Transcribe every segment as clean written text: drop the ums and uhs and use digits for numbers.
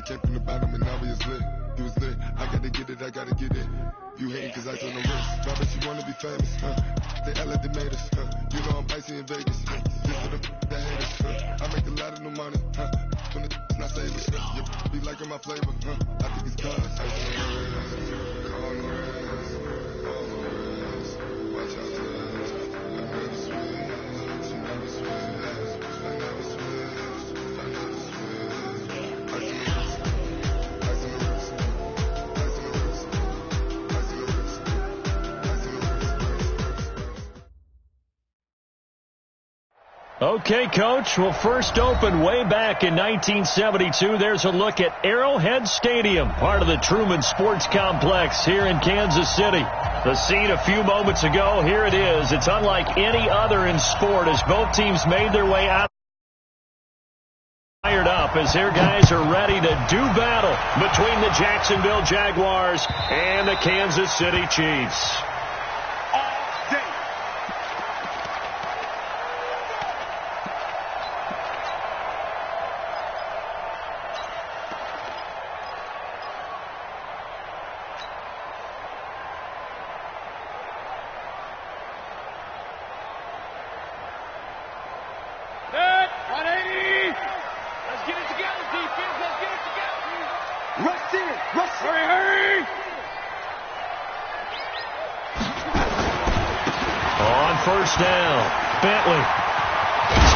came from the bottom and now we is lit. You was lit, I gotta get it, I gotta get it. You hating cause I told no risk. Try but you wanna be famous, They act like they made us, You know I'm icy in Vegas, This for the that hate us, I make a lot of new money, When the not saving, You be liking my flavor, I think it's cause ice on the wrist, on the wrist, on the wrist. Watch out, touch. I never switch, you never switch, I never switch, I never switch. Ice on the wrist, ice on the wrist, ice on the wrist, ice on the wrist, ice on the wrist. Okay, Coach. Well, first opened way back in 1972. There's a look at Arrowhead Stadium, part of the Truman Sports Complex here in Kansas City. The scene a few moments ago, here it is. It's unlike any other in sport as both teams made their way out. Fired up as their guys are ready to do battle between the Jacksonville Jaguars and the Kansas City Chiefs. First down, Bentley.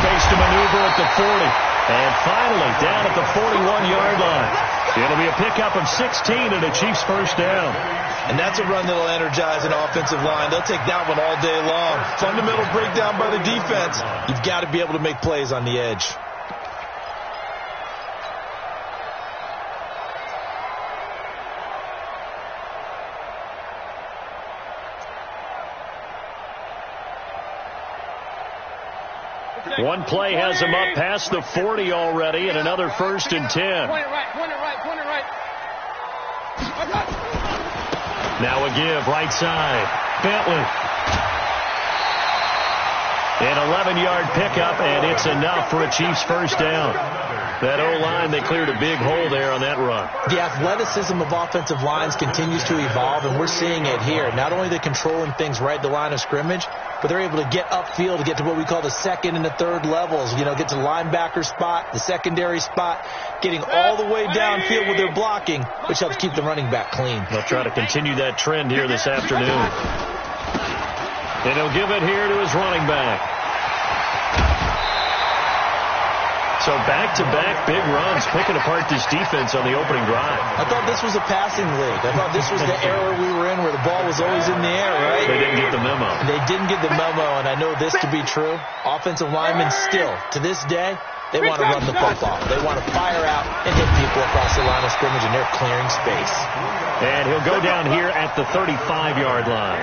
Space to maneuver at the 40. And finally, down at the 41-yard line. It'll be a pickup of 16 and a Chiefs first down. And that's a run that'll energize an offensive line. They'll take that one all day long. Fundamental breakdown by the defense. You've got to be able to make plays on the edge. One play has him up past the 40 already, and another first and 10. Point it right. Now a give, right side. Bentley. An 11-yard pickup, and it's enough for a Chiefs first down. That O-line, they cleared a big hole there on that run. The athleticism of offensive lines continues to evolve, and we're seeing it here. Not only are they controlling things right at the line of scrimmage, but they're able to get upfield to get to what we call the second and the third levels. You know, get to the linebacker spot, the secondary spot, getting all the way downfield with their blocking, which helps keep the running back clean. They'll try to continue that trend here this afternoon. And he'll give it here to his running back. So back-to-back big runs, picking apart this defense on the opening drive. I thought this was a passing league. I thought this was the era we were in where the ball was always in the air, right? They didn't get the memo. They didn't get the memo, and I know this to be true. Offensive linemen still, to this day, they want to run the football. They want to fire out and hit people across the line of scrimmage, and they're clearing space. And he'll go down here at the 35-yard line.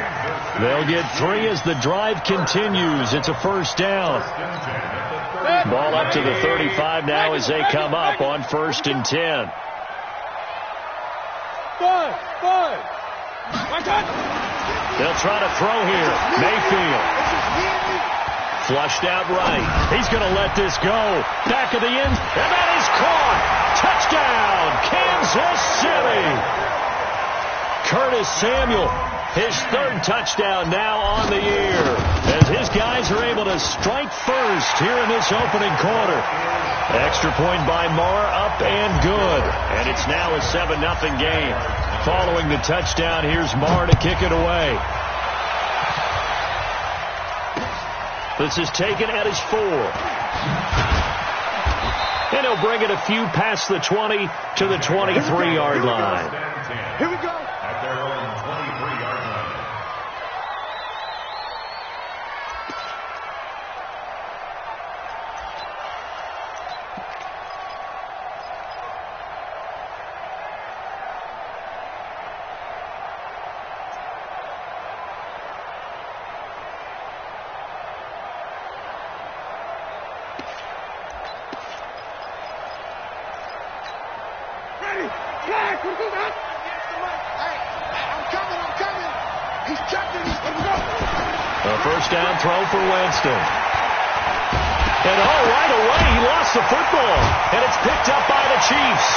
They'll get 3 as the drive continues. It's a first down. Ball up to the 35 now as they come up on first and 10. They'll try to throw here. Mayfield. Flushed out right. He's going to let this go. Back of the end. And that is caught. Touchdown, Kansas City. Curtis Samuel, his third touchdown now on the year, as his guys are able to strike first here in this opening quarter. Extra point by Marr, up and good. And it's now a 7-0 game. Following the touchdown, here's Marr to kick it away. This is taken at his 4. And he'll bring it a few past the 20 to the 23-yard line. Here we go. At their own 23-yard line. First down throw for Winston. And right away he lost the football. And it's picked up by the Chiefs.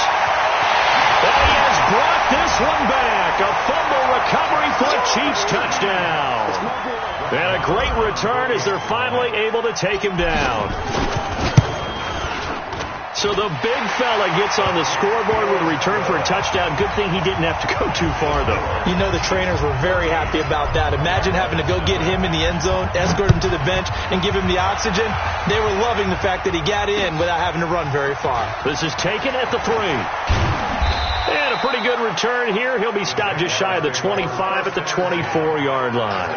one back. A fumble recovery for a Chiefs touchdown. And a great return as they're finally able to take him down. So the big fella gets on the scoreboard with a return for a touchdown. Good thing he didn't have to go too far, though. You know the trainers were very happy about that. Imagine having to go get him in the end zone, escort him to the bench, and give him the oxygen. They were loving the fact that he got in without having to run very far. This is taken at the 3. And a pretty good return here. He'll be stopped just shy of the 25 at the 24-yard line.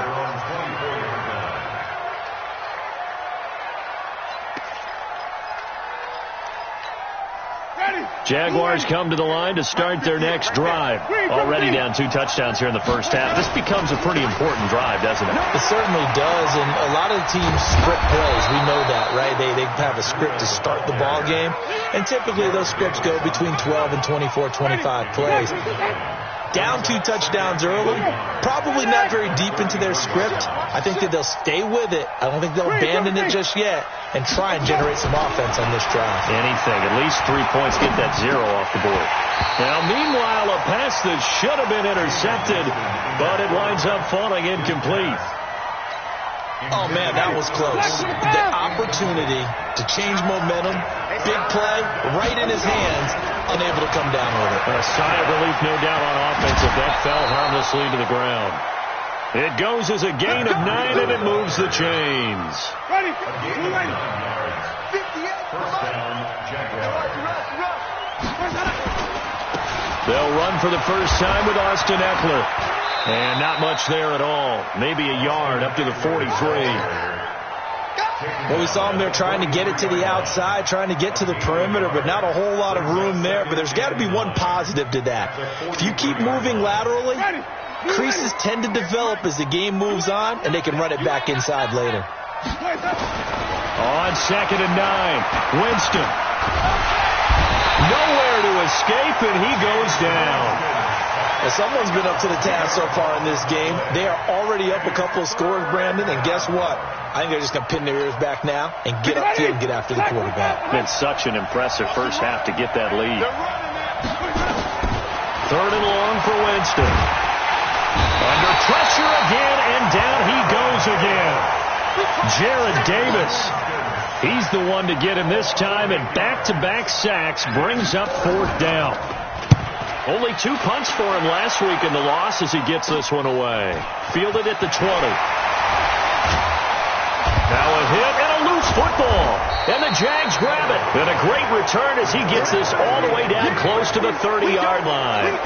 Jaguars come to the line to start their next drive. Already down 2 touchdowns here in the first half. This becomes a pretty important drive, doesn't it? It certainly does, and a lot of the teams script plays. We know that, right? They have a script to start the ball game, and typically those scripts go between 12 and 24, 25 plays. Down 2 touchdowns early, probably not very deep into their script. I think that they'll stay with it. I don't think they'll abandon it just yet and try and generate some offense on this drive. Anything. At least 3 points, get that 0 off the board. Now, meanwhile, a pass that should have been intercepted, but it winds up falling incomplete. Oh, man, that was close. The opportunity to change momentum, big play, right in his hands, unable to come down with it. A sigh of relief, no doubt, on offense if that fell harmlessly to the ground. It goes as a gain of 9, and it moves the chains. Ready. First down, Jaguars. They'll run for the first time with Austin Eckler. And not much there at all. Maybe a yard up to the 43. Well, we saw him there trying to get it to the outside, trying to get to the perimeter, but not a whole lot of room there. But there's got to be one positive to that. If you keep moving laterally, creases tend to develop as the game moves on, and they can run it back inside later. On 2nd and 9, Winston. Nowhere to escape, and he goes down. Well, someone's been up to the task so far in this game. They are already up a couple of scores, Brandon, and guess what? I think they're just going to pin their ears back now and get upfield and get after the quarterback. Been such an impressive first half to get that lead. 3rd and long for Winston. Under pressure again, and down he goes again. Jared Davis. He's the one to get him this time, and back-to-back sacks brings up 4th down. Only 2 punts for him last week in the loss as he gets this one away. Fielded at the 20. Now a hit and a loose football. And the Jags grab it. And a great return as he gets this all the way down close to the 30-yard line.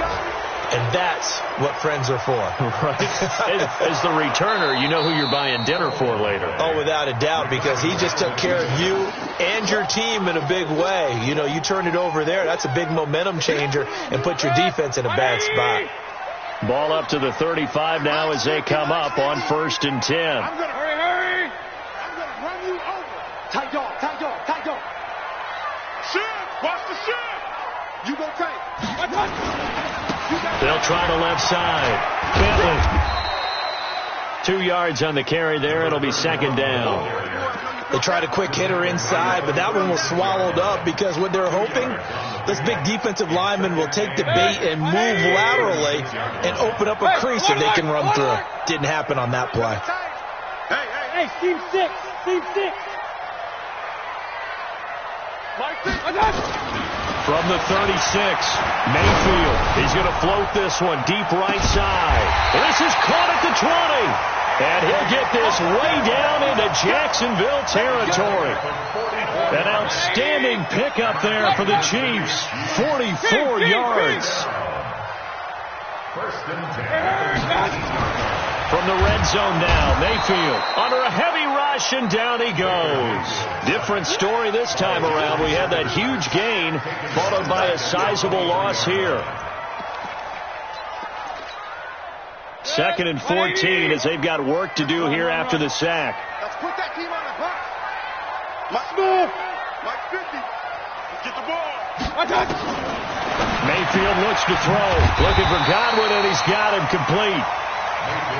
And that's what friends are for. Right. As the returner, you know who you're buying dinner for later. Oh, without a doubt, because he just took care of you and your team in a big way. You know, you turn it over there, that's a big momentum changer and put your defense in a bad spot. Ball up to the 35 now as they come up on 1st and 10. I'm going to hurry. I'm going to run you over. Tight dog. Shift. Watch the shift. You go tight. They'll try the left side. Bentley. 2 yards on the carry there. It'll be 2nd down. They tried a quick hitter inside, but that one was swallowed up because what they're hoping, this big defensive lineman will take the bait and move laterally and open up a crease that they can run through. Didn't happen on that play. Hey, team 6. From the 36, Mayfield. He's going to float this one deep right side. This is caught at the 20. And he'll get this way down into Jacksonville territory. An outstanding pickup there for the Chiefs. 44 yards. First and 10. From the red zone now, Mayfield under a heavy rush, and down he goes. Different story this time around. We had that huge gain, followed by a sizable loss here. 2nd and 14 as they've got work to do here after the sack. Let's put that team on the clock. Mike Smith. Mike 50. Get the ball. Mayfield looks to throw. Looking for Godwin, and he's got him complete.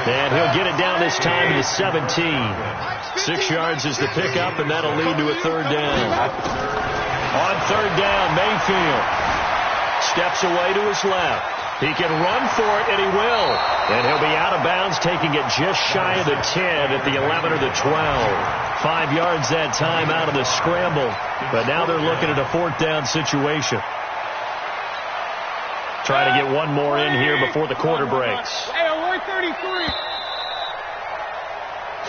And he'll get it down this time to the 17. 6 yards is the pickup, and that'll lead to a 3rd down. On 3rd down, Mayfield steps away to his left. He can run for it, and he will. And he'll be out of bounds, taking it just shy of the 10 at the 11 or the 12. 5 yards that time out of the scramble. But now they're looking at a 4th down situation. Trying to get one more in here before the quarter breaks.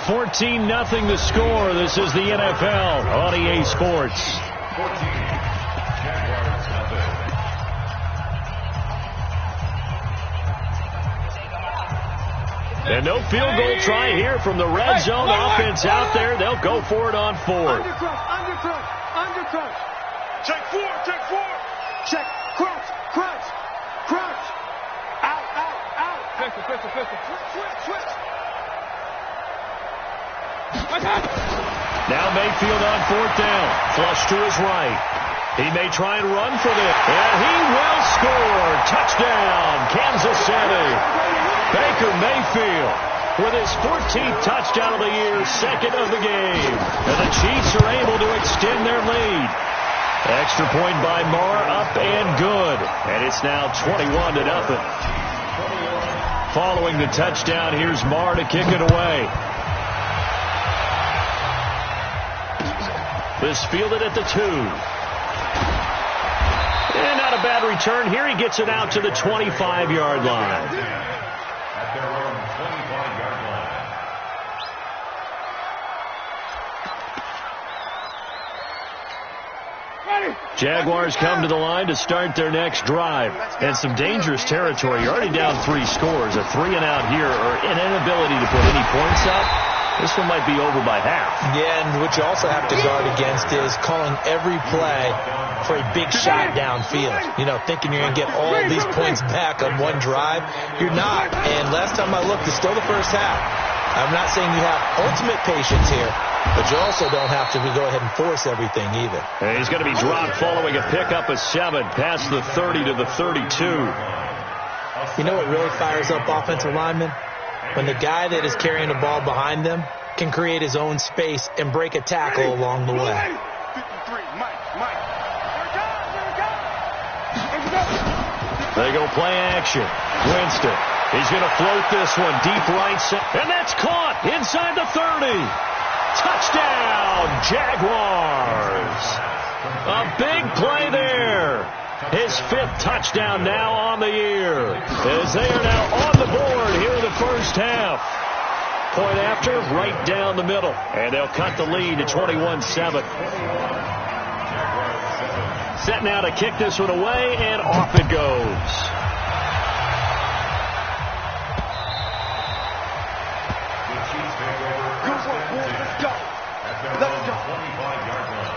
14-0 the score. This is the NFL on EA Sports. And no field goal try here from the red zone offense out there. They'll go for it on 4th. Undercrunch. Check 4. Check, crunch. Out. Pistol. Switch. Now Mayfield on 4th down. Flush to his right. He may try and run for this. And he will score. Touchdown, Kansas City. Baker Mayfield with his 14th touchdown of the year, 2nd of the game. And the Chiefs are able to extend their lead. Extra point by Marr, up and good. And it's now 21-0. Following the touchdown, here's Marr to kick it away. This fielded at the 2. And not a bad return here. He gets it out to the 25-yard line. At their own 25-yard line. Jaguars come to the line to start their next drive. And some dangerous territory. You're already down 3 scores. A 3-and-out here, or an inability to put any points up. This one might be over by half. Yeah, and what you also have to guard against is calling every play for a big shot downfield. You know, thinking you're going to get all these points back on one drive. You're not. And last time I looked, it's still the first half. I'm not saying you have ultimate patience here, but you also don't have to go ahead and force everything either. And he's going to be dropped following a pickup of 7 past the 30 to the 32. You know what really fires up offensive linemen? When the guy that is carrying the ball behind them can create his own space and break a tackle along the way. 53, Mike. They go play action. Winston. He's going to float this one deep right side. And that's caught inside the 30. Touchdown, Jaguars. A big play there. His 5th touchdown now on the year. As they are now on the board here in the first half. Point after, right down the middle. And they'll cut the lead to 21-7. Set now to kick this one away, and off it goes. Let's go. 25-yard line.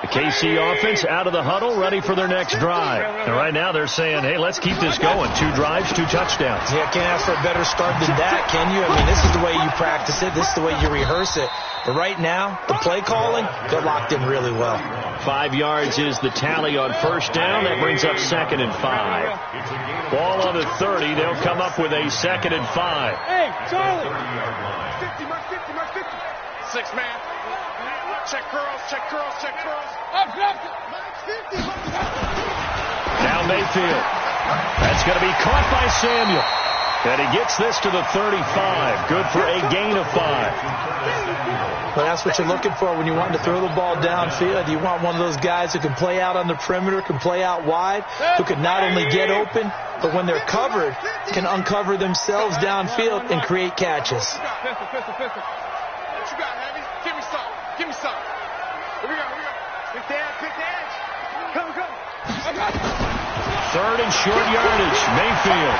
The KC offense out of the huddle, ready for their next drive. And right now they're saying, hey, let's keep this going. 2 drives, 2 touchdowns. Yeah, can't ask for a better start than that, can you? I mean, this is the way you practice it. This is the way you rehearse it. But right now, the play calling, they're locked in really well. 5 yards is the tally on first down. That brings up 2nd and 5. Ball on the 30. They'll come up with a 2nd and 5. Hey, Charlie. 50. 6 man. Check curls. Up. Now Mayfield. That's going to be caught by Samuel. And he gets this to the 35. Good for a gain of 5. Well, that's what you're looking for when you want to throw the ball downfield. You want one of those guys who can play out on the perimeter, can play out wide, who can not only get open, but when they're covered, can uncover themselves downfield and create catches. Pistol. What you got, Heavy? Give me some. Here we go. Pick the edge. Come. 3rd and short yardage. Mayfield.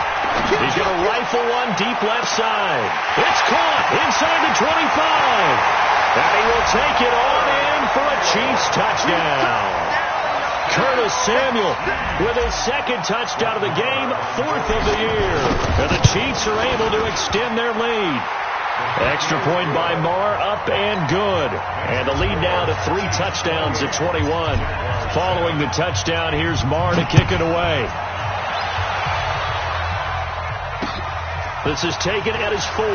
He's going to rifle one deep left side. It's caught inside the 25. And he will take it on in for a Chiefs touchdown. Curtis Samuel with his 2nd touchdown of the game, 4th of the year. And the Chiefs are able to extend their lead. Extra point by Marr, up and good. And the lead now to 3 touchdowns at 21. Following the touchdown, here's Marr to kick it away. This is taken at his 4.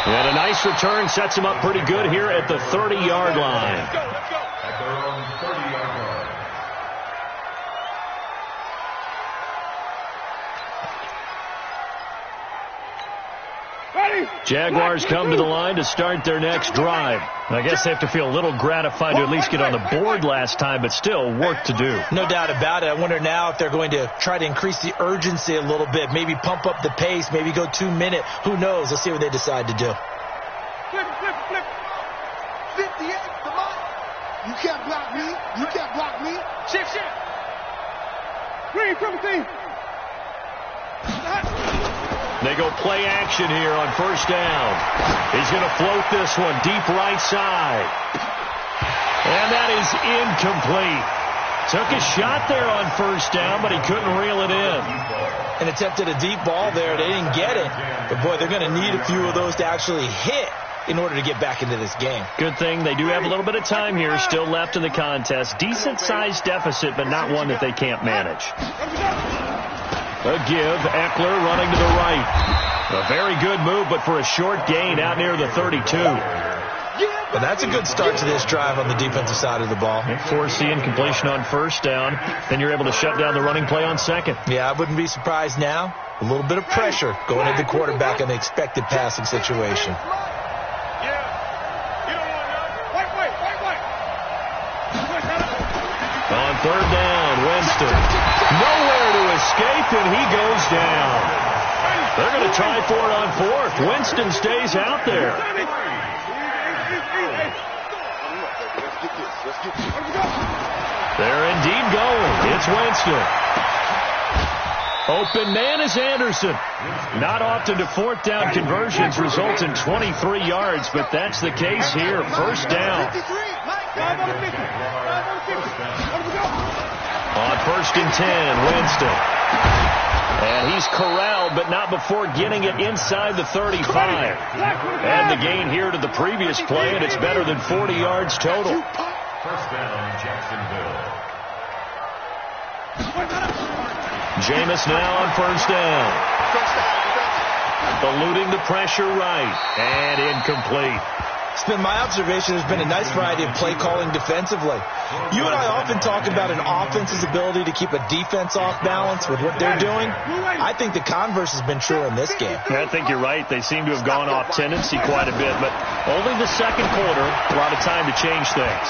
And a nice return sets him up pretty good here at the 30-yard line. At their own 30-yard line. Jaguars come to the line to start their next drive. I guess they have to feel a little gratified to at least get on the board last time, but still work to do. No doubt about it. I wonder now if they're going to try to increase the urgency a little bit, maybe pump up the pace, maybe go 2 minute. Who knows? Let's see what they decide to do. Flip it. 58, come on. You can't block me. You can't block me. Shift. Green, come team. They go play action here on first down. He's going to float this one deep right side. And that is incomplete. Took a shot there on first down, but he couldn't reel it in. And attempted a deep ball there. They didn't get it. But, boy, they're going to need a few of those to actually hit in order to get back into this game. Good thing they do have a little bit of time here still left in the contest. Decent-sized deficit, but not one that they can't manage. A give, Eckler running to the right. A very good move, but for a short gain out near the 32. But that's a good start to this drive on the defensive side of the ball. Force the incompletion on first down. Then you're able to shut down the running play on second. Yeah, I wouldn't be surprised now. A little bit of pressure going at the quarterback in the expected passing situation. On third down, Winston. Nowhere to escape, and he goes down. They're going to try for it on fourth. Winston stays out there. They're indeed going. It's Winston. Open man is Anderson. Not often do fourth down conversions result in 23 yards, but that's the case here. First down. On first and 10, Winston. And he's corralled, but not before getting it inside the 35. Add the gain here to the previous play, and it's better than 40 yards total. First down, Jacksonville. Jameis now on first down. Eluding the pressure right, and incomplete. It's been my observation there's been a nice variety of play calling defensively. You and I often talk about an offense's ability to keep a defense off balance with what they're doing. I think the converse has been true in this game. I think you're right. They seem to have gone off tendency quite a bit, but only the second quarter, a lot of time to change things.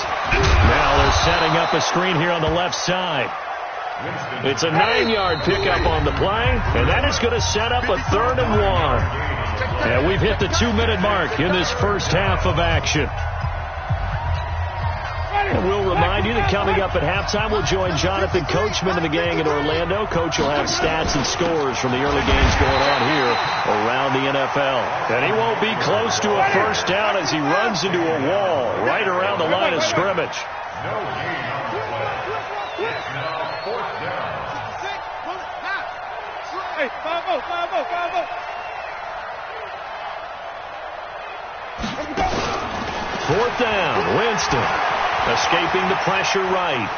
Now they're setting up a screen here on the left side. It's a 9-yard pickup on the play, and that is going to set up a 3rd and 1. And we've hit the 2-minute mark in this first half of action. And we'll remind you that coming up at halftime, we'll join Jonathan Coachman and the gang in Orlando. Coach will have stats and scores from the early games going on here around the NFL. And he won't be close to a first down as he runs into a wall right around the line of scrimmage. No gain on the play. It's now fourth down. Hey, 5-0. Fourth down, Winston escaping the pressure right.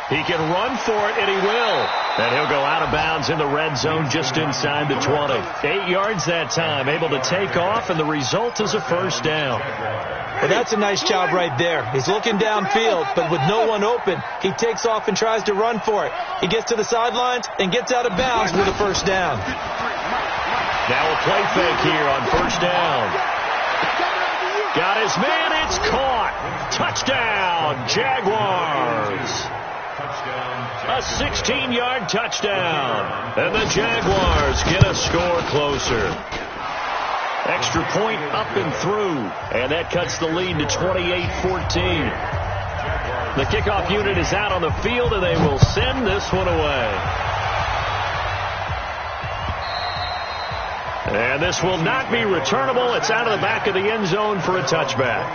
He can run for it, and he will. And he'll go out of bounds in the red zone just inside the 20. 8 yards that time, able to take off, and the result is a first down. Well, that's a nice job right there. He's looking downfield, but with no one open, he takes off and tries to run for it. He gets to the sidelines and gets out of bounds with a first down. Now a play fake here on first down. Got his man, it's caught. Touchdown, Jaguars. A 16-yard touchdown. And the Jaguars get a score closer. Extra point up and through. And that cuts the lead to 28-14. The kickoff unit is out on the field, and they will send this one away. And this will not be returnable. It's out of the back of the end zone for a touchback.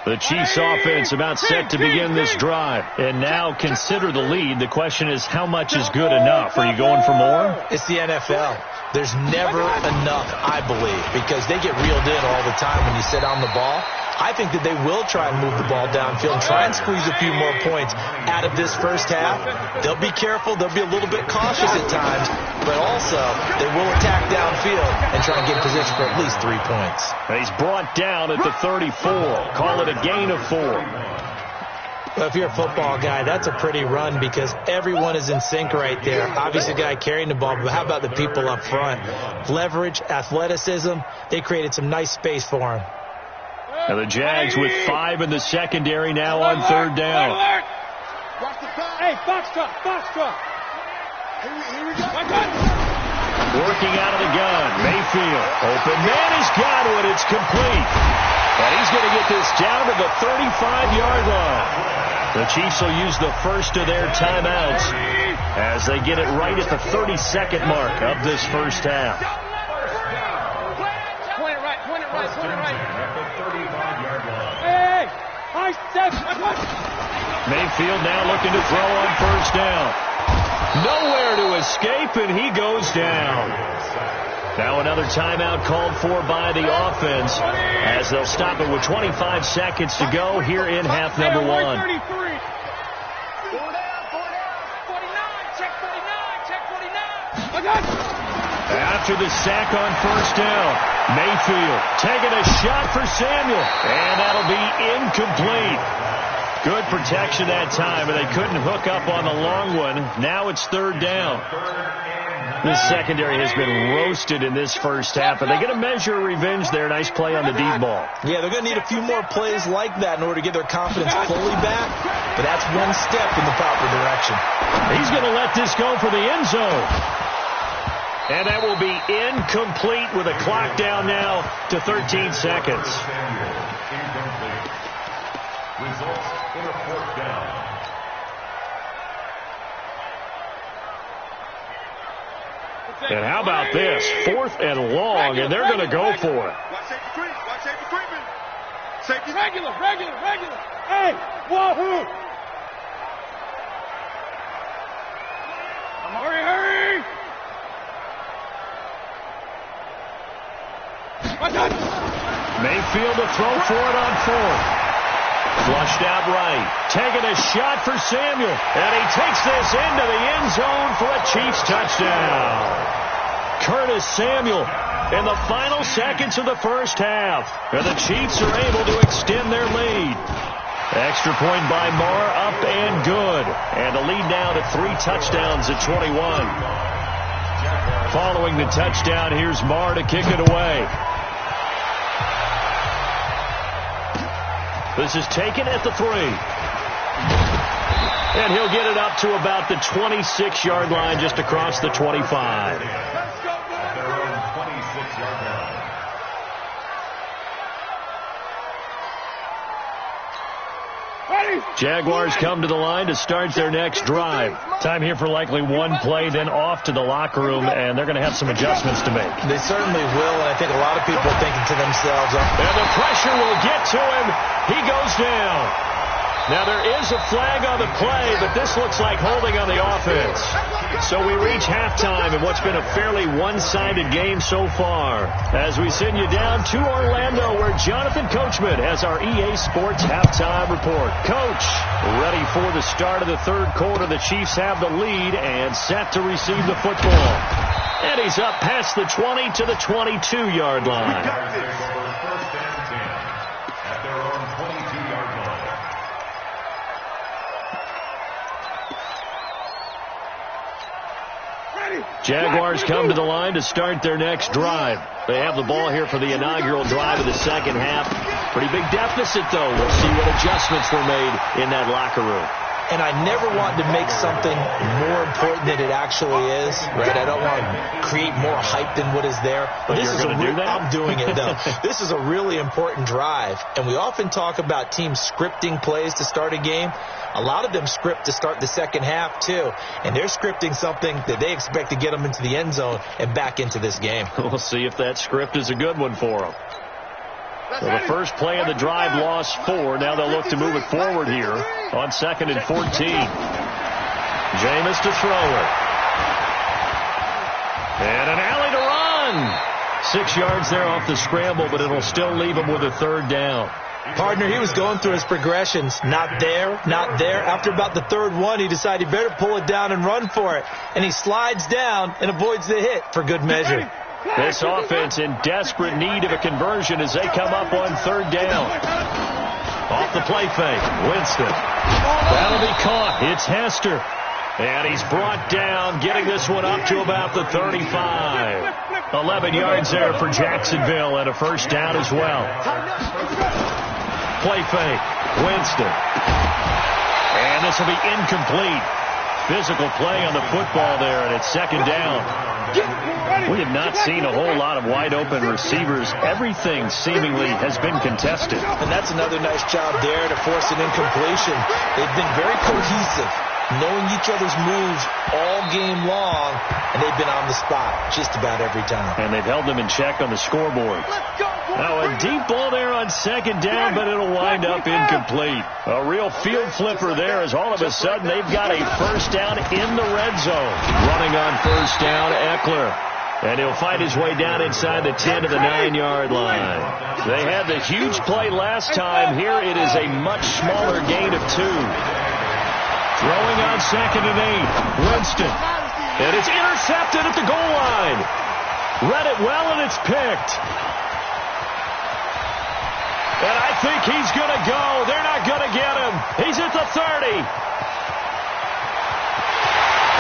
The Chiefs offense about set to begin this drive. And now consider the lead. The question is, how much is good enough? Are you going for more? It's the NFL. There's never enough, I believe, because they get reeled in all the time when you sit on the ball. I think that they will try and move the ball downfield and try and squeeze a few more points out of this first half. They'll be careful. They'll be a little bit cautious at times, but also they will attack downfield and try and get position for at least 3 points. He's brought down at the 34. Call it a gain of 4. Well, if you're a football guy, that's a pretty run because everyone is in sync right there. Obviously, the guy carrying the ball, but how about the people up front? Leverage, athleticism, they created some nice space for him. And the Jags with 5 in the secondary now on 3rd down. Hey, box truck. Here we go. Working out of the gun. Mayfield. Open man has got it. It's complete. And he's going to get this down to the 35-yard line. The Chiefs will use the first of their timeouts as they get it right at the 32nd mark of this first half. Point it right. Hey, high step. Mayfield now looking to throw on 1st down. Nowhere to escape, and he goes down. Now another timeout called for by the offense as they'll stop it with 25 seconds to go here in half number 1. 49, check 49. After the sack on 1st down, Mayfield taking a shot for Samuel, and that'll be incomplete. Good protection that time, but they couldn't hook up on the long one. Now it's 3rd down. This secondary has been roasted in this first half. Are they going to measure revenge there? Nice play on the deep ball. Yeah, they're going to need a few more plays like that in order to get their confidence fully back, but that's one step in the proper direction. He's going to let this go for the end zone. And that will be incomplete with a clock down now to 13 seconds. Results in a 4th down. And how about this? 4th and long, and they're going to go for it. Watch safety treatment. Safety regular. Hey, wahoo! Hurry! Mayfield to throw for it on 4th. Flushed out right. Taking a shot for Samuel. And he takes this into the end zone for a Chiefs touchdown. Curtis Samuel in the final seconds of the first half. And the Chiefs are able to extend their lead. Extra point by Marr, up and good. And the lead now to 3 touchdowns at 21. Following the touchdown, here's Marr to kick it away. This is taken at the 3. And he'll get it up to about the 26-yard line, just across the 25. At their own 26-yard line. Jaguars come to the line to start their next drive. Time here for likely one play, then off to the locker room, and they're going to have some adjustments to make. They certainly will, and I think a lot of people are thinking to themselves, and the pressure will get to him. He goes down. Now, there is a flag on the play, but this looks like holding on the offense. So we reach halftime in what's been a fairly one-sided game so far, as we send you down to Orlando, where Jonathan Coachman has our EA Sports halftime report. Coach, ready for the start of the 3rd quarter. The Chiefs have the lead and set to receive the football. And he's up past the 20 to the 22-yard line. First and 10 at their own 22-yard line. Jaguars come to the line to start their next drive. They have the ball here for the inaugural drive of the second half. Pretty big deficit, though. We'll see what adjustments were made in that locker room. And I never want to make something more important than it actually is, right? I don't want to create more hype than what is there. But this is do that? I'm doing it, though. This is a really important drive. And we often talk about teams scripting plays to start a game. A lot of them script to start the second half, too. And they're scripting something that they expect to get them into the end zone and back into this game. We'll see if that script is a good one for them. So the first play of the drive lost 4. Now they'll look to move it forward here on 2nd and 14. Jameis to throw it. And an alley to run. 6 yards there off the scramble, but it'll still leave him with a 3rd down. Partner, he was going through his progressions. Not there, not there. After about the 3rd one, he decided he better pull it down and run for it. And he slides down and avoids the hit for good measure. This offense in desperate need of a conversion as they come up on 3rd down. Off the play fake, Winston. That'll be caught. It's Hester. And he's brought down, getting this one up to about the 35. 11 yards there for Jacksonville and a 1st down as well. Play fake, Winston. And this will be incomplete. Physical play on the football there, and it's 2nd down. We have not seen a whole lot of wide-open receivers. Everything seemingly has been contested. And that's another nice job there to force an incompletion. They've been very cohesive, knowing each other's moves all game long, and they've been on the spot just about every time. And they've held them in check on the scoreboard. Now a deep ball there on 2nd down, but it'll wind up incomplete. A real field flipper there as all of a sudden they've got a 1st down in the red zone. Running on 1st down, Eckler. And he'll fight his way down inside the 10 to the 9-yard line. They had the huge play last time. Here it is a much smaller gain of 2. Throwing on 2nd and 8. Winston. And it's intercepted at the goal line. Read it well, and it's picked. And I think he's going to go. They're not going to get him. He's at the 30.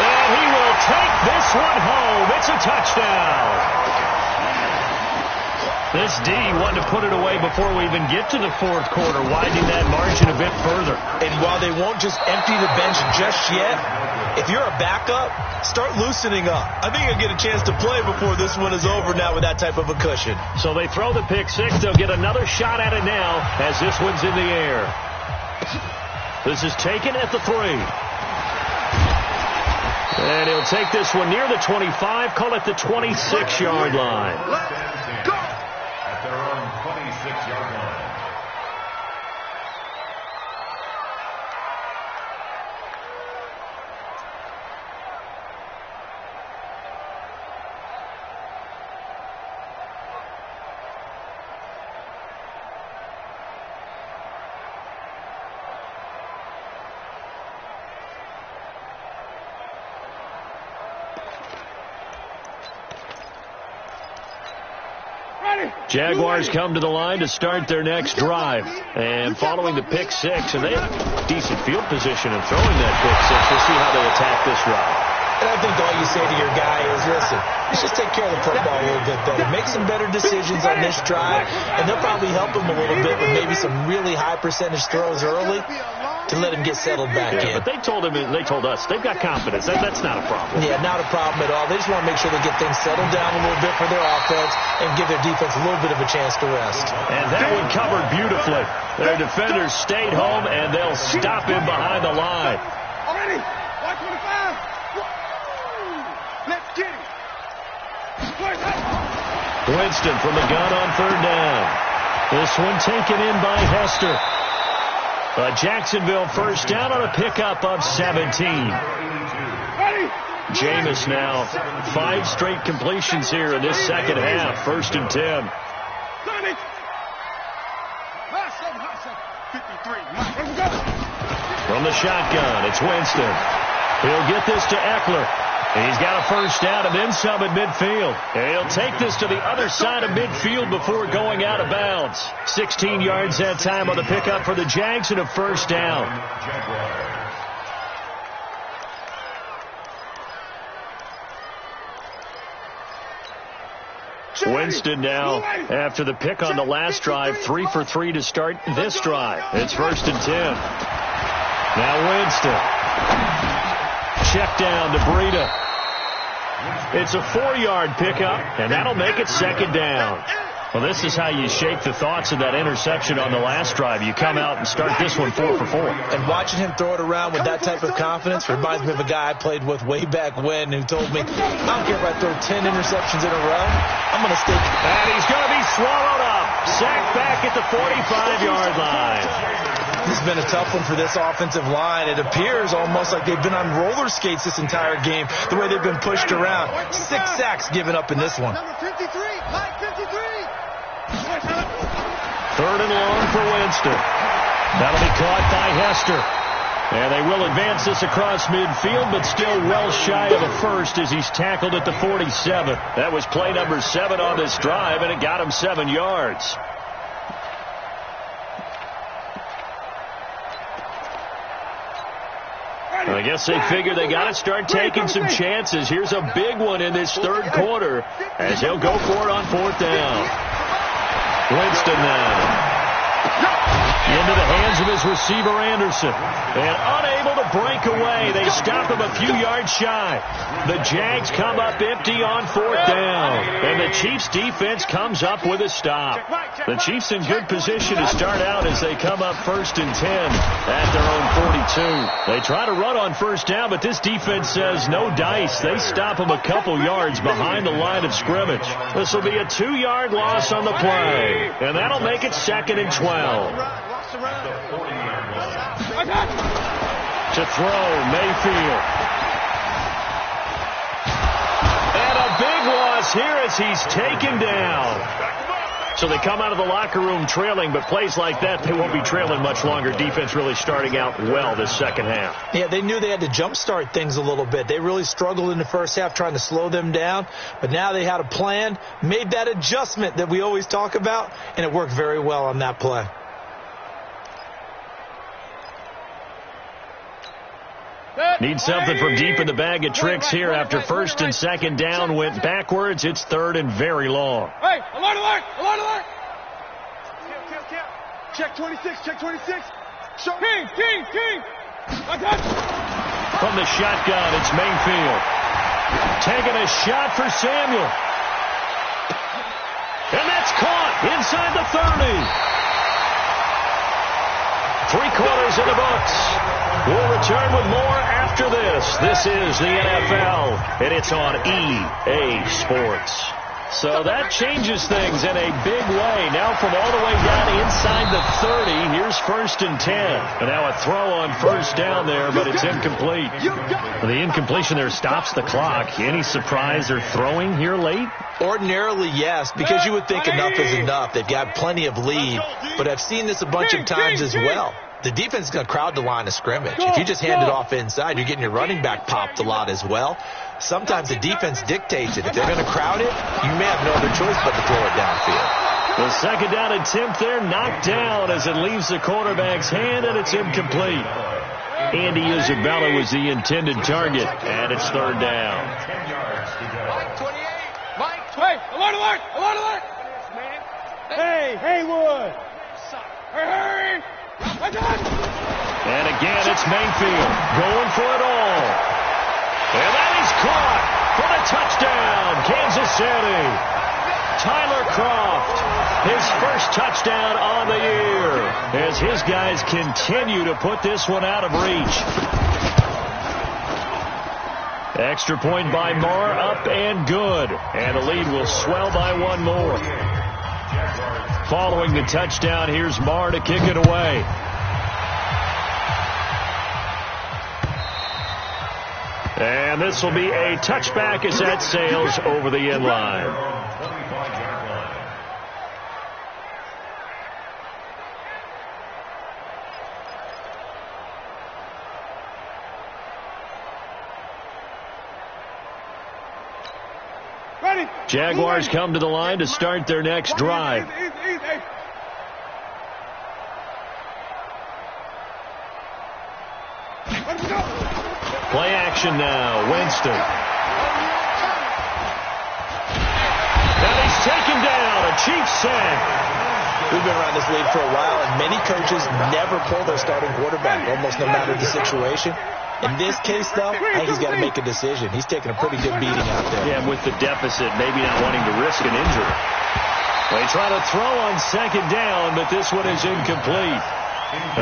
And he will take this one home. It's a touchdown. This D wanted to put it away before we even get to the 4th quarter, widening that margin a bit further. And while they won't just empty the bench just yet, if you're a backup, start loosening up. I think you'll get a chance to play before this one is over now with that type of a cushion. So they throw the pick 6. They'll get another shot at it now as this one's in the air. This is taken at the 3. And he'll take this one near the 25, call it the 26-yard line. At their own 26-yard line. Jaguars come to the line to start their next drive. And following the pick 6, and they have decent field position in throwing that pick 6. We'll see how they attack this drive. And I think all you say to your guy is, listen, let's just take care of the football a little bit better. Make some better decisions on this drive, and they'll probably help him a little bit with maybe some really high percentage throws early to let him get settled back in. But they told us they've got confidence. That's not a problem. Yeah, not a problem at all. They just want to make sure they get things settled down a little bit for their offense and give their defense a little bit of a chance to rest. And that one covered beautifully. Their defenders stayed home, and they'll stop him behind the line. Already, 125. Let's get it. Winston from the gun on 3rd down. This one taken in by Hester. A Jacksonville 1st down on a pickup of 17. Jameis now 5 straight completions here in this 2nd half. 1st and 10. From the shotgun, it's Winston. He'll get this to Eckler. He's got a 1st down and then some at midfield. And he'll take this to the other side of midfield before going out of bounds. 16 yards that time on the pickup for the Jags and a 1st down. Winston now, after the pick on the last drive, 3 for 3 to start this drive. It's 1st and 10. Now Winston. Check down to Breida. It's a 4-yard pickup, and that'll make it 2nd down. Well, this is how you shake the thoughts of that interception on the last drive. You come out and start this one 4 for 4. And watching him throw it around with that type of confidence reminds me of a guy I played with way back when who told me, I don't care if I throw 10 interceptions in a row, I'm going to stay. And he's going to be swallowed up. Sacked back at the 45-yard line. This has been a tough one for this offensive line. It appears almost like they've been on roller skates this entire game, the way they've been pushed around. 6 sacks given up in this one. Number 53, Mike 53. 3rd and long for Winston. That'll be caught by Hester. And they will advance this across midfield, but still well shy of a first as he's tackled at the 47. That was play number 7 on this drive, and it got him 7 yards. I guess they figure they got to start taking some chances. Here's a big one in this 3rd quarter as he'll go for it on 4th down. Winston now. Into the hands of his receiver, Anderson. And unable to break away. They stop him a few yards shy. The Jags come up empty on 4th down. And the Chiefs defense comes up with a stop. The Chiefs in good position to start out as they come up 1st and 10 at their own 42. They try to run on 1st down, but this defense says no dice. They stop him a couple yards behind the line of scrimmage. This will be a 2-yard loss on the play. And that'll make it 2nd and 12. To throw, Mayfield. And a big loss here as he's taken down. So they come out of the locker room trailing, but plays like that, they won't be trailing much longer. Defense really starting out well this second half. Yeah, they knew they had to jumpstart things a little bit. They really struggled in the first half trying to slow them down, but now they had a plan, made that adjustment that we always talk about, and it worked very well on that play. Need something from deep in the bag of tricks here after 1st and 2nd down went backwards. It's 3rd and very long. Hey, alert, alert, alert, alert. Check 26, check 26. Show King. From the shotgun, it's Mayfield. Taking a shot for Samuel. And that's caught inside the 30. 3 quarters in the books. We'll return with more after this. This is the NFL, and it's on EA Sports. So that changes things in a big way. Now from all the way down inside the 30, here's 1st and 10. And now a throw on 1st down there, but it's incomplete. The incompletion there stops the clock. Any surprise they're throwing here late? Ordinarily, yes, because you would think enough is enough. They've got plenty of lead, but I've seen this a bunch of times as well. The defense is going to crowd the line of scrimmage. If you just hand it off inside, you're getting your running back popped a lot as well. Sometimes the defense dictates it. If they're going to crowd it, you may have no other choice but to throw it downfield. The 2nd down attempt there knocked down as it leaves the quarterback's hand, and it's incomplete. Andy Isabella was the intended target, and it's 3rd down. Mike 28. Mike, hey, alert, alert, alert, alert. Hey, Haywood. Hurry. And again, it's Mayfield going for it all. And that is caught for the touchdown, Kansas City. Tyler Kroft, his first touchdown on the year, as his guys continue to put this one out of reach. Extra point by Marr, up and good. And the lead will swell by 1 more. Following the touchdown, here's Marr to kick it away. And this will be a touchback as that sails over the end line. Jaguars come to the line to start their next drive. Play action now. Winston. And he's taken down. A Chiefs sack. We've been around this league for a while, and many coaches never pull their starting quarterback, almost no matter the situation. In this case, though, I think he's got to make a decision. He's taking a pretty good beating out there. Yeah, with the deficit, maybe not wanting to risk an injury. They try to throw on second down, but this one is incomplete.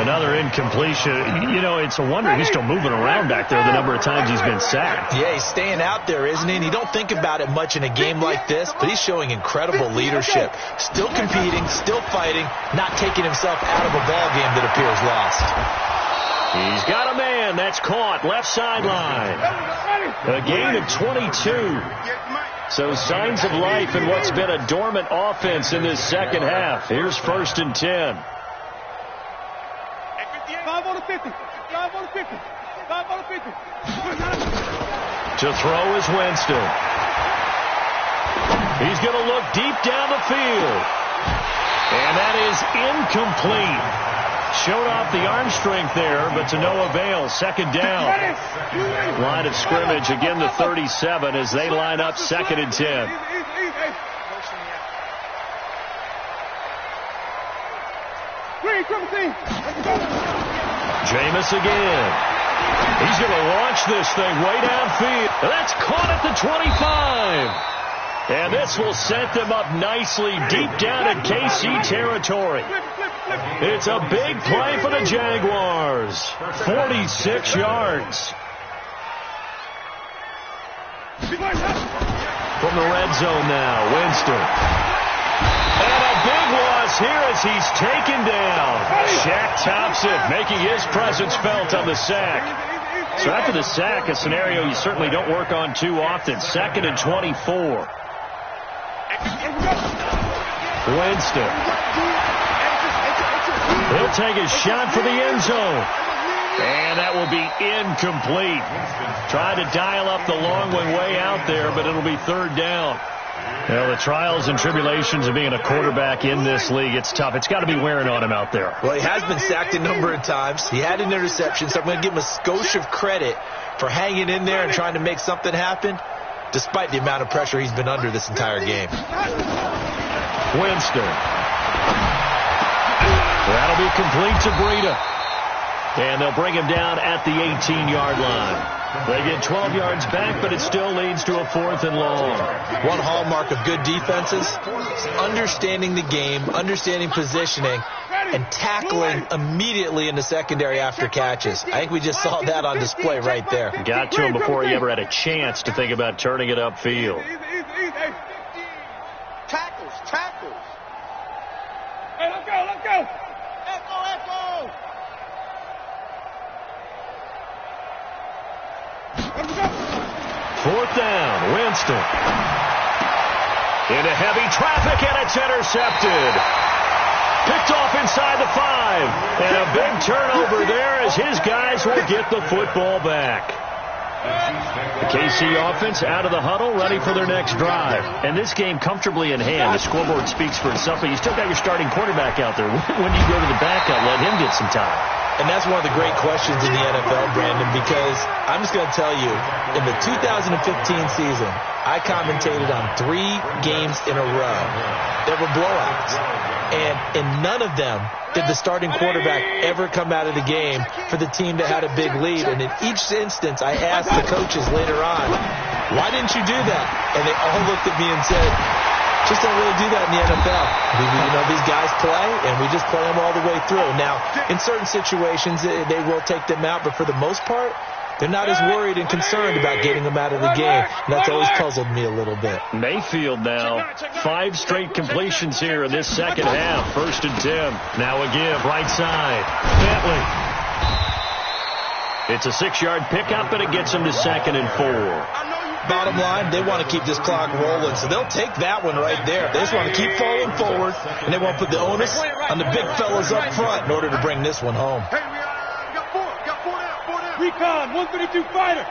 Another incompletion. You know, it's a wonder he's still moving around back there the number of times he's been sacked. Yeah, he's staying out there, isn't he? And you don't think about it much in a game like this, but he's showing incredible leadership. Still competing, still fighting, not taking himself out of a ball game that appears lost. He's got a man. That's caught. Left sideline. A gain of 22. So signs of life in what's been a dormant offense in this second half. Here's 1st and 10. 5 on the 50. 5 on the 50. 5 on the 50. To throw is Winston. He's going to look deep down the field. And that is incomplete. Showed off the arm strength there, but to no avail. Second down. Line of scrimmage again to 37 as they line up 2nd and 10. Jameis again. He's going to launch this thing way downfield. That's caught at the 25. And this will set them up nicely deep down in KC territory. It's a big play for the Jaguars. 46 yards. From the red zone now, Winston. And a big loss here as he's taken down. Shaq Thompson making his presence felt on the sack. So after the sack, a scenario you certainly don't work on too often. 2nd and 24. Winston. He'll take a shot for the end zone. And that will be incomplete. Trying to dial up the long one way out there, but it'll be 3rd down. Well, the trials and tribulations of being a quarterback in this league, it's tough. It's got to be wearing on him out there. Well, he has been sacked a number of times. He had an interception, so I'm going to give him a skosh of credit for hanging in there and trying to make something happen, despite the amount of pressure he's been under this entire game. Winston. That'll be complete to Breida. And they'll bring him down at the 18-yard line. They get 12 yards back, but it still leads to a 4th and long. One hallmark of good defenses is understanding the game, understanding positioning, and tackling immediately in the secondary after catches. I think we just saw that on display right there. Got to him before he ever had a chance to think about turning it upfield. Tackles. Hey, let's go. Echo. 4th down, Winston. Into heavy traffic, and it's intercepted. Picked off inside the 5. And a big turnover there as his guys will get the football back. The KC offense out of the huddle, ready for their next drive. And this game comfortably in hand. The scoreboard speaks for itself, but you still got your starting quarterback out there. When do you go to the backup? Let him get some time. And that's one of the great questions in the NFL, Brandon, because I'm just going to tell you, in the 2015 season, I commentated on 3 games in a row. There were blowouts. And in none of them did the starting quarterback ever come out of the game for the team that had a big lead. And in each instance, I asked the coaches later on, why didn't you do that? And they all looked at me and said, just don't really do that in the NFL. You know, these guys play, and we just play them all the way through. Now, in certain situations, they will take them out, but for the most part, they're not as worried and concerned about getting them out of the game. And that's always puzzled me a little bit. Mayfield now, 5 straight completions here in this second half. 1st and 10. Now a give, right side. Bentley. It's a 6-yard pickup, and it gets him to 2nd and 4. Bottom line, they want to keep this clock rolling, so they'll take that one right there. They just want to keep falling forward, and they want to put the onus on the big fellas up front in order to bring this one home. Hey, we got 4 down. Recon, 132 fighter.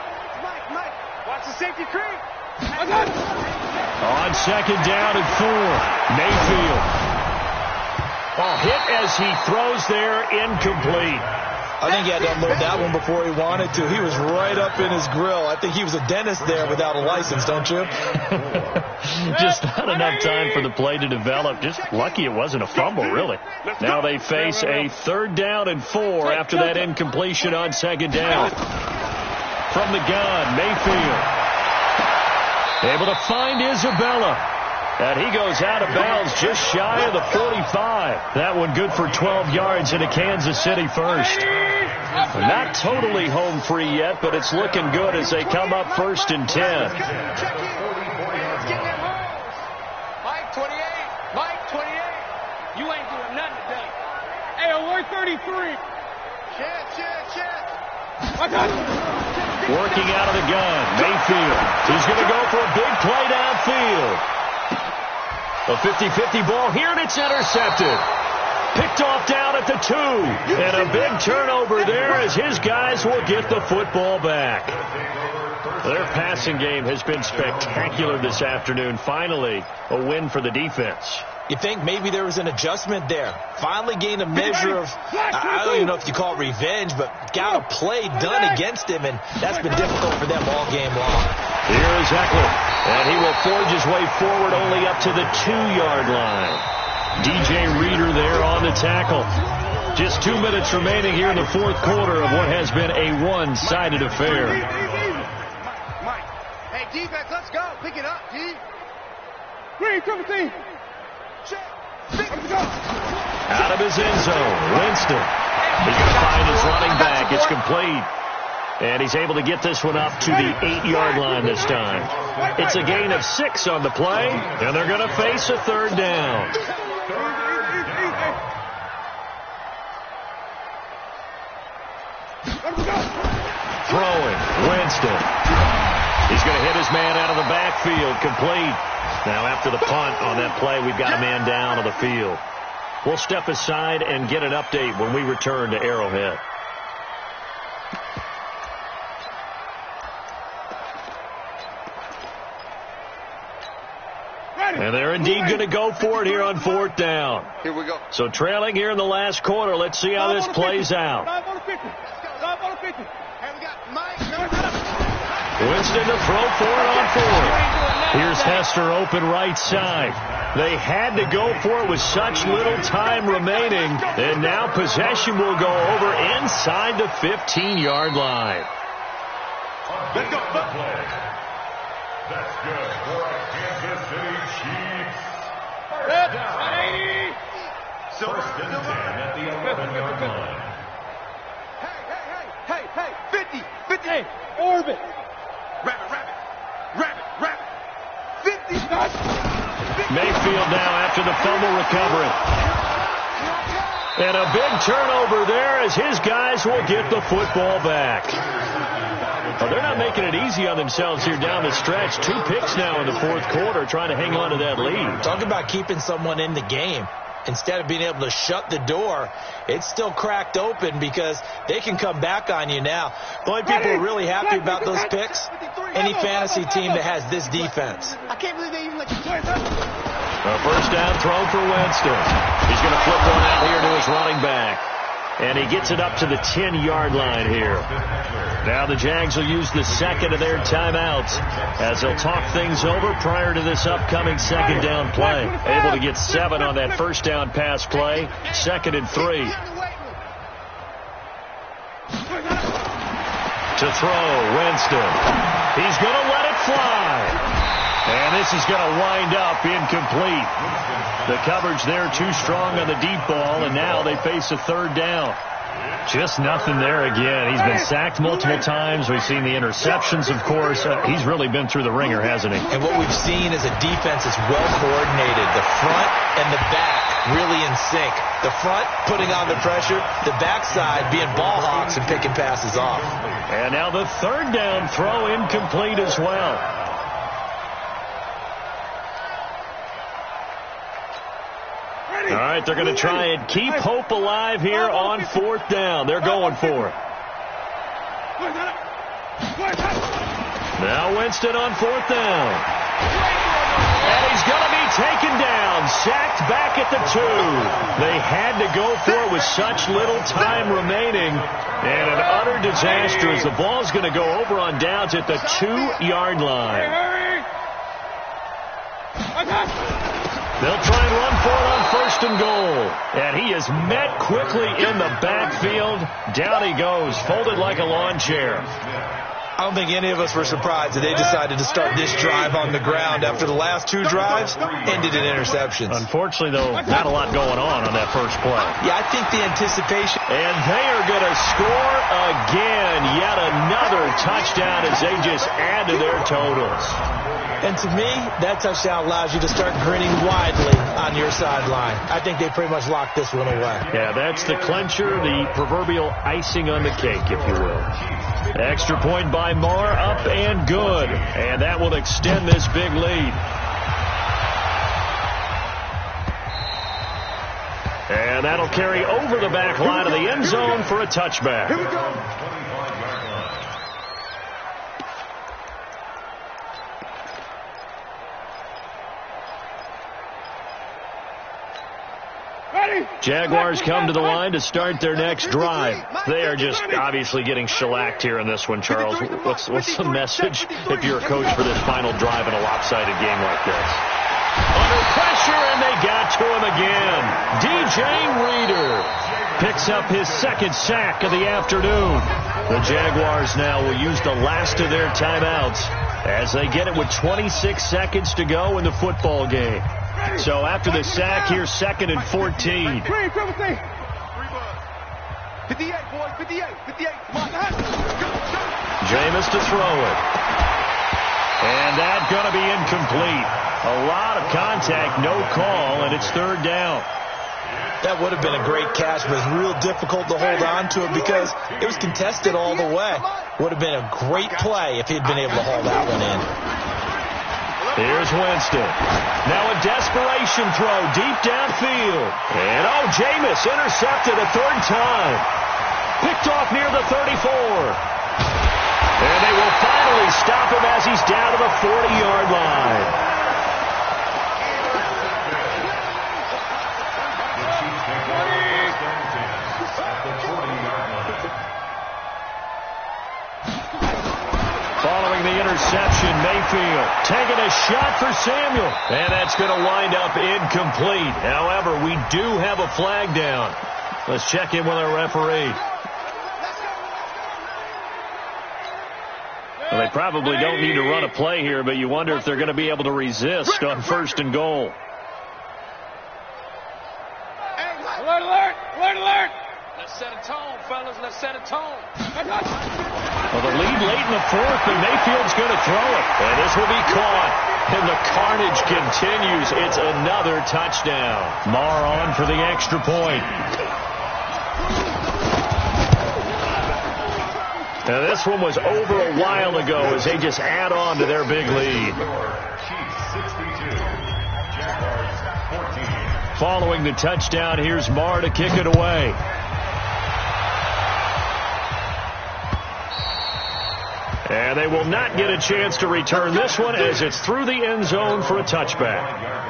Mike, watch the safety creep. On 2nd down and 4, Mayfield. Hit as he throws there, incomplete. I think he had to unload that one before he wanted to. He was right up in his grill. I think he was a dentist there without a license, don't you? Just not enough time for the play to develop. Just lucky it wasn't a fumble, really. Now they face a 3rd down and 4 after that incompletion on 2nd down. From the gun, Mayfield. Able to find Isabella. And he goes out of bounds just shy of the 45. That one good for 12 yards into Kansas City first. Not totally home free yet, but it's looking good as they come up 1st and 10. Mike 28. Mike 28. You ain't doing nothing today. Hey, 133. Chance. Working out of the gun, Mayfield. He's going to go for a big play downfield. A 50-50 ball here, and it's intercepted. Picked off down at the 2. And a big turnover there as his guys will get the football back. Their passing game has been spectacular this afternoon. Finally, a win for the defense. You think maybe there was an adjustment there. Finally gained a measure of, I don't even know if you call it revenge, but got a play done against him, and that's been difficult for them all game long. Here is Eckler, and he will forge his way forward only up to the 2-yard line. DJ Reader there on the tackle. Just 2 minutes remaining here in the 4th quarter of what has been a one-sided affair. Mike. Hey, defense, let's go. Pick it up, D. Green, 17. Out of his end zone, Winston. He's going to find his running back. It's complete. And he's able to get this one up to the 8-yard line this time. It's a gain of 6 on the play, and they're going to face a 3rd down. Throwing, Winston. He's going to hit his man out of the backfield, complete. Now after the punt on that play, we've got a man down on the field. We'll step aside and get an update when we return to Arrowhead. And they're indeed going to go for it here on 4th down. Here we go. So trailing here in the last quarter. Let's see how this plays out. Winston to throw for it on 4th. Here's Hester open right side. They had to go for it with such little time remaining. And now possession will go over inside the 15-yard line. Let's go. That's good for a Kansas City Chiefs. First down. First and 10 at the 11-yard line. Hey, 50, orbit. Rabbit. 50, Mayfield now after the fumble recovery. And a big turnover there as his guys will get the football back. Well, they're not making it easy on themselves here down the stretch. 2 picks now in the 4th quarter trying to hang on to that lead. Talk about keeping someone in the game. Instead of being able to shut the door, it's still cracked open because they can come back on you now. The only people who are really happy about those picks, any fantasy team that has this defense. I can't believe they even let you play. A first down throw for Winston. He's going to flip one out here to his running back. And he gets it up to the 10-yard line here. Now the Jags will use the second of their timeouts as they'll talk things over prior to this upcoming 2nd down play. Able to get 7 on that first down pass play. 2nd and 3. To throw, Winston. He's going to let it fly. And this is going to wind up incomplete. The coverage there too strong on the deep ball, and now they face a 3rd down. Just nothing there again. He's been sacked multiple times. We've seen the interceptions, of course. He's really been through the ringer, hasn't he? And what we've seen is a defense that's well coordinated. The front and the back really in sync. The front putting on the pressure, the backside being ball hawks and picking passes off. And now the 3rd down throw incomplete as well. All right, they're going to try and keep hope alive here on 4th down. They're going for it. Now Winston on 4th down. And he's going to be taken down, sacked back at the 2. They had to go for it with such little time remaining. And an utter disaster as the ball's going to go over on downs at the 2-yard line. They'll try and run for it on 1st and goal. And he is met quickly in the backfield. Down he goes, folded like a lawn chair. I don't think any of us were surprised that they decided to start this drive on the ground after the last 2 drives ended in interceptions. Unfortunately, though, not a lot going on that first play. Yeah, I think the anticipation. And they are going to score again. Yet another touchdown as they just add to their totals. And to me, that touchdown allows you to start grinning widely on your sideline. I think they pretty much locked this one away. Yeah, that's the clincher, the proverbial icing on the cake, if you will. Extra point by Marr, up and good. And that will extend this big lead. And that'll carry over the back line of the end zone for a touchback. Here we go. Jaguars come to the line to start their next drive. They are just obviously getting shellacked here in this one, Charles. What's the message if you're a coach for this final drive in a lopsided game like this? Under pressure, and they got to him again. DJ Reader picks up his second sack of the afternoon. The Jaguars now will use the last of their timeouts as they get it with 26 seconds to go in the football game. So after the sack, here's 2nd and 14. 58, boys, 58. Jameis to throw it. And that's going to be incomplete. A lot of contact, no call, and it's 3rd down. That would have been a great catch, but it's real difficult to hold on to it because it was contested all the way. Would have been a great play if he'd been able to haul that one in. Here's Winston. Now a desperation throw deep downfield. And Jameis intercepted a 3rd time. Picked off near the 34. And they will finally stop him as he's down to the 40-yard line. Following the interception, Mayfield taking a shot for Samuel. And that's going to wind up incomplete. However, we do have a flag down. Let's check in with our referee. Well, they probably don't need to run a play here, but you wonder if they're going to be able to resist on 1st and goal. Alert, alert, alert, alert. Let's set a tone, fellas. Let's set a tone. Well, the lead late in the 4th, and Mayfield's going to throw it. And this will be caught. And the carnage continues. It's another touchdown. Marr on for the extra point. Now, this one was over a while ago as they just add on to their big lead. Following the touchdown, here's Marr to kick it away. And they will not get a chance to return this one as it's through the end zone for a touchback.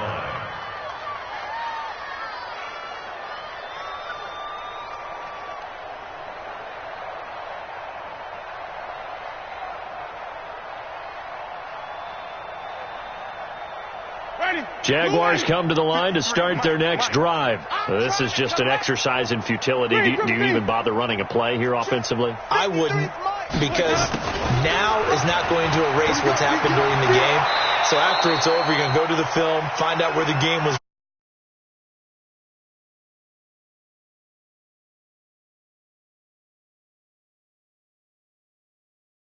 Jaguars come to the line to start their next drive. This is just an exercise in futility. Do you even bother running a play here offensively? I wouldn't, because now is not going to erase what's happened during the game. So after it's over, you're going to go to the film, find out where the game was.